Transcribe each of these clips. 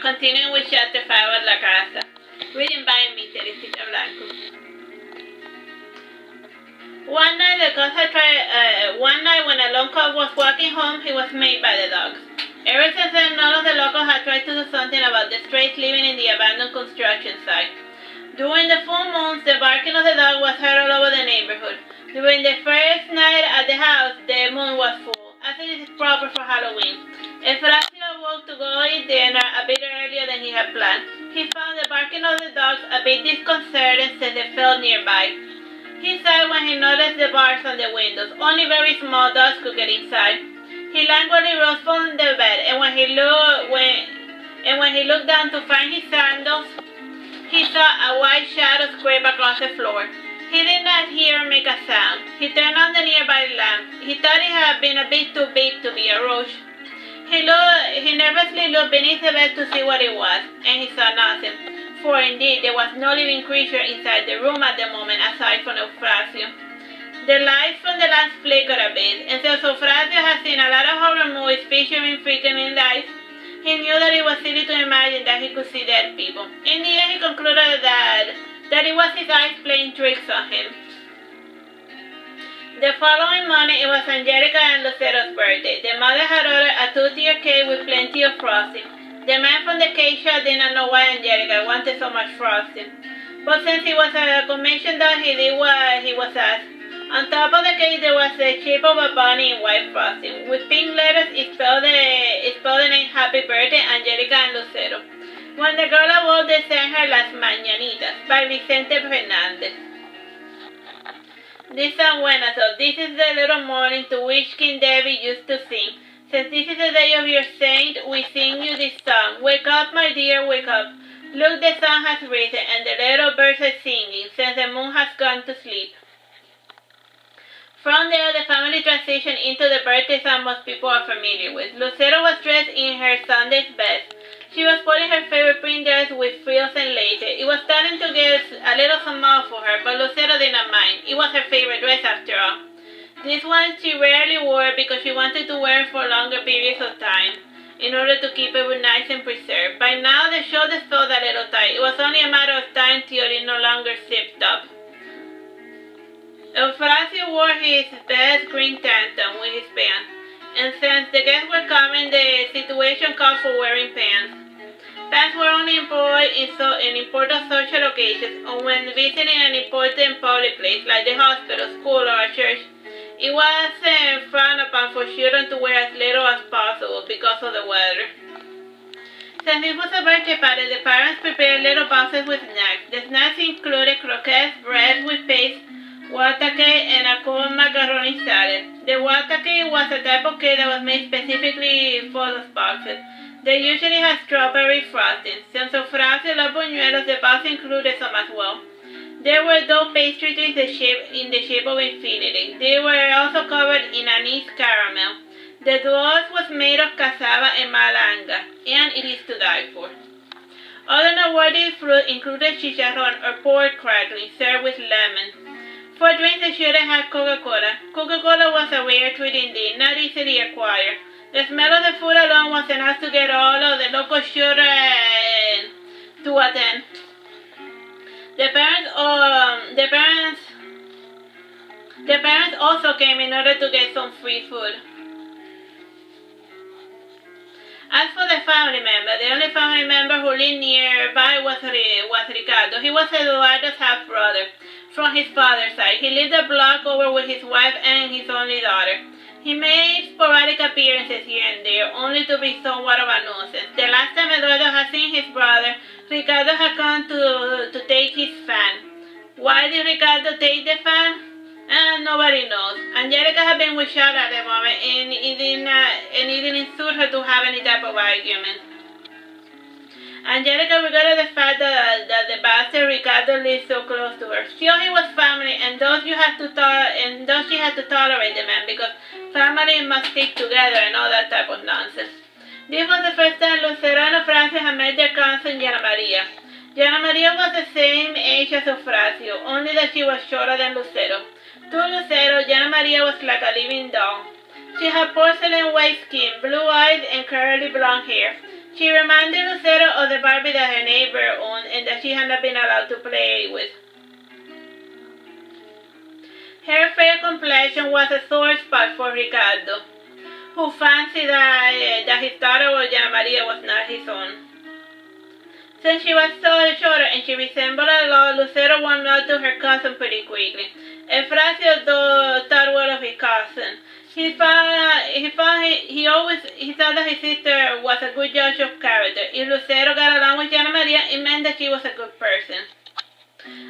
Continuing with chapter 5 of La Casa. Reading by me, Teresita Blanco. One night when Alonso was walking home, he was made by the dogs. Ever since then, none of the locals had tried to do something about the strays living in the abandoned construction site. During the full moons, the barking of the dog was heard all over the neighborhood. During the first night at the house, the moon was full, as it is proper for Halloween. Eufrasio awoke to go eat dinner a bit earlier than he had planned. He found the barking of the dogs a bit disconcerting since they fell nearby. He sighed when he noticed the bars on the windows. Only very small dogs could get inside. He languidly rose from the bed, and when he looked down to find his sandals, he saw a white shadow scrape across the floor. He did not hear or make a sound. He turned on the nearby lamp. He thought it had been a bit too big to be a roach. He nervously looked beneath the bed to see what it was, and he saw nothing. For indeed, there was no living creature inside the room at the moment aside from Eufrasio. The lights from the lamp flickered a bit, and since Eufrasio had seen a lot of horror movies featuring freaking lights, he knew that it was silly to imagine that he could see dead people. In the end, he concluded that it was his eyes playing tricks on him. The following morning, it was Angelica and Lucero's birthday. The mother had ordered a 2-tier cake with plenty of frosting. The man from the cake shop did not know why Angelica wanted so much frosting. But since he was a commission dog, he did what he was asked. On top of the cake, there was the shape of a bunny in white frosting. With pink letters, it spelled the name Happy Birthday, Angelica and Lucero. When the girl awoke, they sang her Las Mañanitas by Vicente Fernández. This San Buenas, so this is the little morning to which King David used to sing. Since this is the day of your saint, we sing you this song. Wake up, my dear, wake up. Look, the sun has risen, and the little birds are singing, since the moon has gone to sleep. From there, the family transitioned into the birthday song most people are familiar with. Lucero was dressed in her Sunday's best. She was putting her favorite print dress with frills and laces. It was starting to get a little small for her, but Lucero did not mind. It was her favorite dress after all. This one she rarely wore because she wanted to wear it for longer periods of time in order to keep it nice and preserved. By now, the shoulders felt a little tight. It was only a matter of time till it no longer zipped up. Eufrasio wore his best green tantum with his pants, and since the guests were coming, the situation called for wearing pants. Pants were only employed in important social occasions or when visiting an important public place like the hospital, school, or a church. It was frowned upon for children to wear as little as possible because of the weather. Since it was a birthday party, the parents prepared little boxes with snacks. The snacks included croquettes, bread with paste, water cake, and a cold macaroni salad. The water cake was a type of cake that was made specifically for those boxes. They usually had strawberry frosting. Since Eufrasio loved buñuelos, the box included some as well. There were dough pastries in the shape of infinity. They were also covered in anise caramel. The dough was made of cassava and malanga, and it is to die for. Other noteworthy fruit included chicharrón or pork crackling served with lemon. For drinks, they shouldn't have Coca-Cola. Coca-Cola was a rare treat indeed, not easily acquired. The smell of the food alone was enough to get all of the local children to attend. The parents also came in order to get some free food. As for the family member, the only family member who lived nearby was Ricardo. He was Eduardo's half-brother from his father's side. He lived a block over with his wife and his only daughter. He made sporadic appearances here and there, only to be somewhat of a nuisance. The last time Eduardo had seen his brother, Ricardo had come to take his fan. Why did Ricardo take the fan? Nobody knows. Angelica had been with Charlotte at the moment, and it didn't suit her to have any type of argument. Angelica regretted the fact that the bastard Ricardo lived so close to her. Still, he was family, and thus she had to tolerate the man because family must stick together and all that type of nonsense. This was the first time Lucero and Eufrasio had met their cousin Jana Maria. Jana Maria was the same age as Eufrasio, only that she was shorter than Lucero. To Lucero, Jana Maria was like a living doll. She had porcelain white skin, blue eyes, and curly blonde hair. She reminded Lucero of the Barbie that her neighbor owned and that she had not been allowed to play with. Her fair complexion was a sore spot for Ricardo, who fancied that his daughter Jana Maria was not his own. Since she was so shorter and she resembled a lot, Lucero warmed up to her cousin pretty quickly. Eufrasio, though, thought well of his cousin. He thought that his sister was a good judge of character. If Lucero got along with Jana Maria, it meant that she was a good person.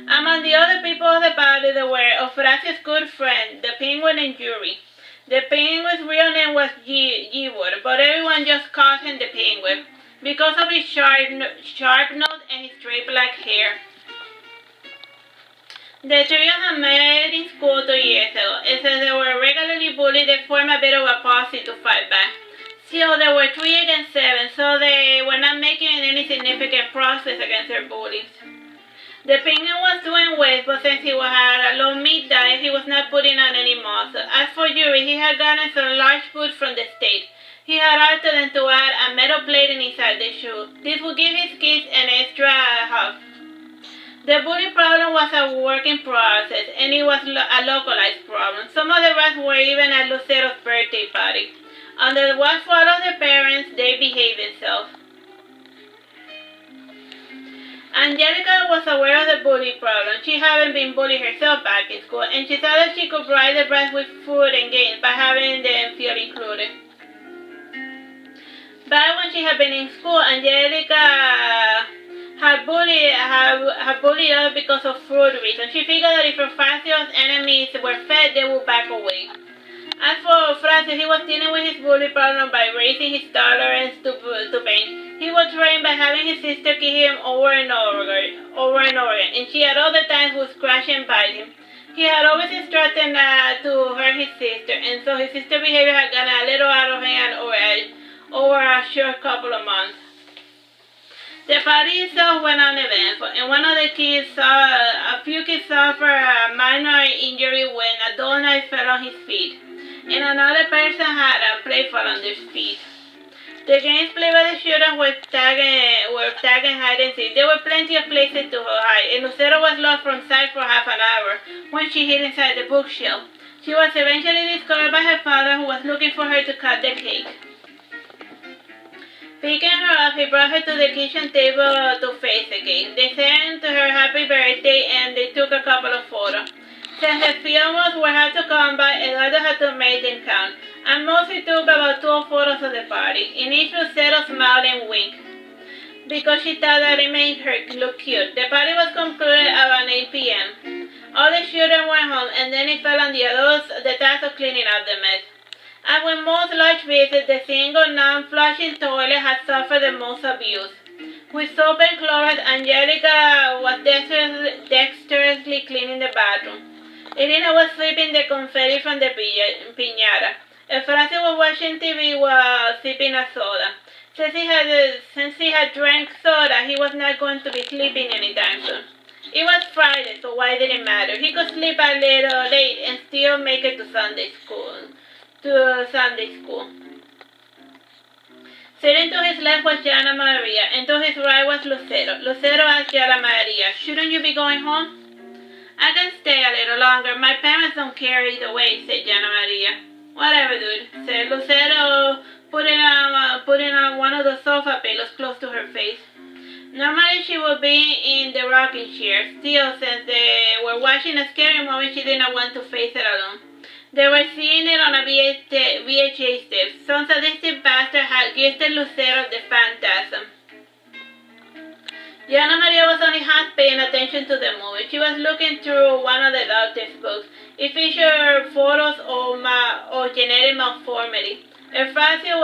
Among the other people of the party there were Eufrasio's good friend, the penguin and Yuri. The penguin's real name was Gibor, but everyone just called him the penguin because of his sharp nose and his straight black hair. The three of them met in school 2 years ago, and since they were regularly bullied, they formed a bit of a posse to fight back. Still, there were 3 against 7, so they were not making any significant progress against their bullies. The penguin was doing well, but since he had a low meat diet, he was not putting on any muscle. As for Yuri, he had gotten some large food from the state. He had altered them to add a metal plating inside the shoe. This would give his kids an extra hug. The bully problem was a work in process, and it was a localized problem. Some of the rest were even at Lucero's birthday party. Under the watchful of their parents, they behaved themselves. Angelica was aware of the bully problem. She hadn't been bullied herself back in school, and she thought that she could bribe the brats with food and games by having them feel included. Back when she had been in school, Angelica had bullied others because of food reasons. She figured that if Eufrasio's enemies were fed, they would back away. As for Eufrasio, he was dealing with his bully problem by raising his tolerance to pain. He was trained by having his sister kick him over and over again, and she at other times would scratch and bite him. He had always instructed not to hurt his sister, and so his sister's behavior had gotten a little out of hand over a short couple of months. The party itself went uneventful, and a few kids suffered a minor injury when a doughnut fell on his feet, and another person had a plate fall on their feet. The games played by the children were tag and hide and seek. There were plenty of places to hide, and Lucero was lost from sight for half an hour when she hid inside the bookshelf. She was eventually discovered by her father, who was looking for her to cut the cake. Picking her up, he brought her to the kitchen table to face the cake. They sang to her happy birthday and they took a couple of photos. Since the films were hard to come by, Eduardo had to make them count. At most, he took about 12 photos of the party. In each, Lucero smiled and winked because she thought that it made her look cute. The party was concluded around 8 p.m. All the children went home, and then it fell on the adults the task of cleaning up the mess. As with most large visits, the single non-flushing toilet had suffered the most abuse. With soap and Clorox, Angelica was dexterously cleaning the bathroom. Irina was sweeping the confetti from the piñata. Eufrasio was watching TV while sipping a soda. Since he had drank soda, he was not going to be sleeping anytime soon. It was Friday, so why did it matter? He could sleep a little late and still make it to Sunday school. Sitting to his left was Jana Maria, and to his right was Lucero. Lucero asked Jana Maria, "Shouldn't you be going home?" "I can stay a little longer. My parents don't care either way," said Jana Maria. "Whatever, dude," said Lucero, putting on one of the sofa pillows close to her face. Normally she would be in the rocking chair. Still, since they were watching a scary movie, she did not want to face it alone. They were seeing it on a VHS tape. Some sadistic bastard had gifted Lucero the phantasm. Jana Maria was only half paying attention to the movie. She was looking through one of the doctor's books. It featured photos of genetic malformity. Eufrasio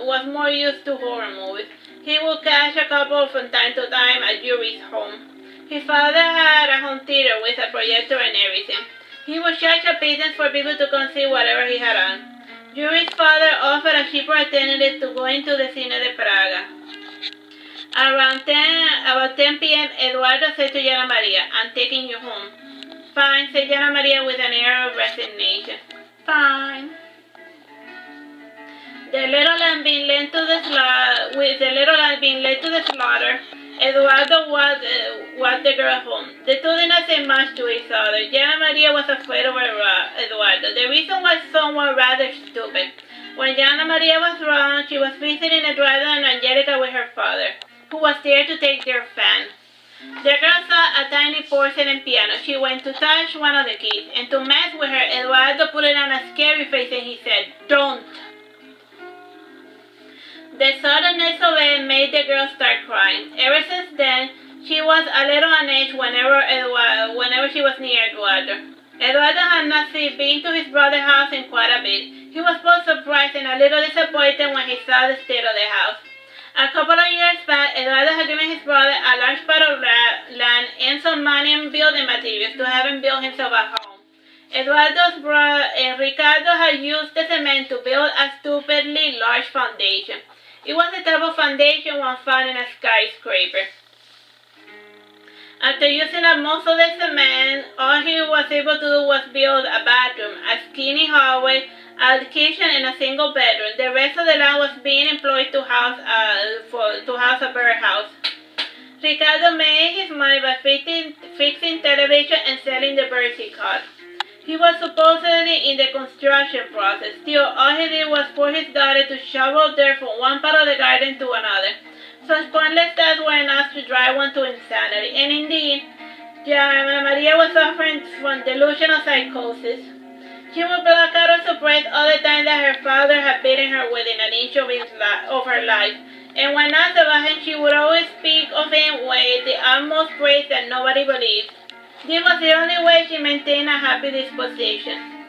was more used to horror movies. He would catch a couple from time to time at Yuri's home. His father had a home theater with a projector and everything. He would charge a pittance for people to come see whatever he had on. Yuri's father offered a cheaper alternative to going to the Cine de Praga. About 10 p.m., Eduardo said to Jana Maria, "I'm taking you home." "Fine," said Jana Maria with an air of resignation. "Fine." The little and being led to the slaughter, Eduardo walked the girl home. The two did not say much to each other. Jana Maria was afraid of Eduardo. The reason was somewhat rather stupid. When Jana Maria was wrong, she was visiting Eduardo and Angelica with her father, who was there to take their fan. The girl saw a tiny porcelain piano. She went to touch one of the keys, and to mess with her, Eduardo put it on a scary face and he said, "Don't." The suddenness of it made the girl start crying. Ever since then, she was a little on edge whenever she was near Eduardo. Eduardo had not been to his brother's house in quite a bit. He was both surprised and a little disappointed when he saw the state of the house. A couple of years back, Eduardo had given his brother a large part of land and some money and building materials to have him build himself a home. Eduardo's brother, Ricardo, had used the cement to build a stupidly large foundation. It was the type of foundation one found in a skyscraper. After using up most of the cement, all he was able to do was build a bathroom, a skinny hallway, a kitchen, and a single bedroom. The rest of the land was being employed to house a birdhouse. Ricardo made his money by fixing television and selling the birds he caught. He was supposedly in the construction process. Still, all he did was for his daughter to shovel dirt from one part of the garden to another. Such pointless tasks were enough to drive one to insanity. And indeed, Jana Maria was suffering from delusional psychosis. She would block out or suppress all the time that her father had beaten her within an inch of her life. And when asked about him, she would always speak of him with the utmost praise that nobody believed. This was the only way she maintained a happy disposition,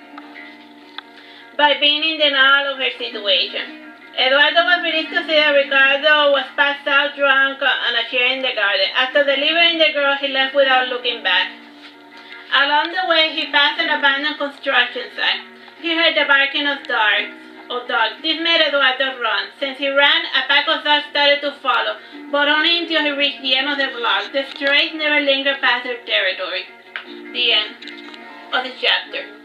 by being in denial of her situation. Eduardo was relieved to see that Ricardo was passed out drunk on a chair in the garden. After delivering the girl, he left without looking back. Along the way, he passed an abandoned construction site. He heard the barking of dogs. This made Eduardo run. Since he ran, a pack of dogs started to follow, but only until he reached the end of the block. The strays never lingered past their territory. The end of the chapter.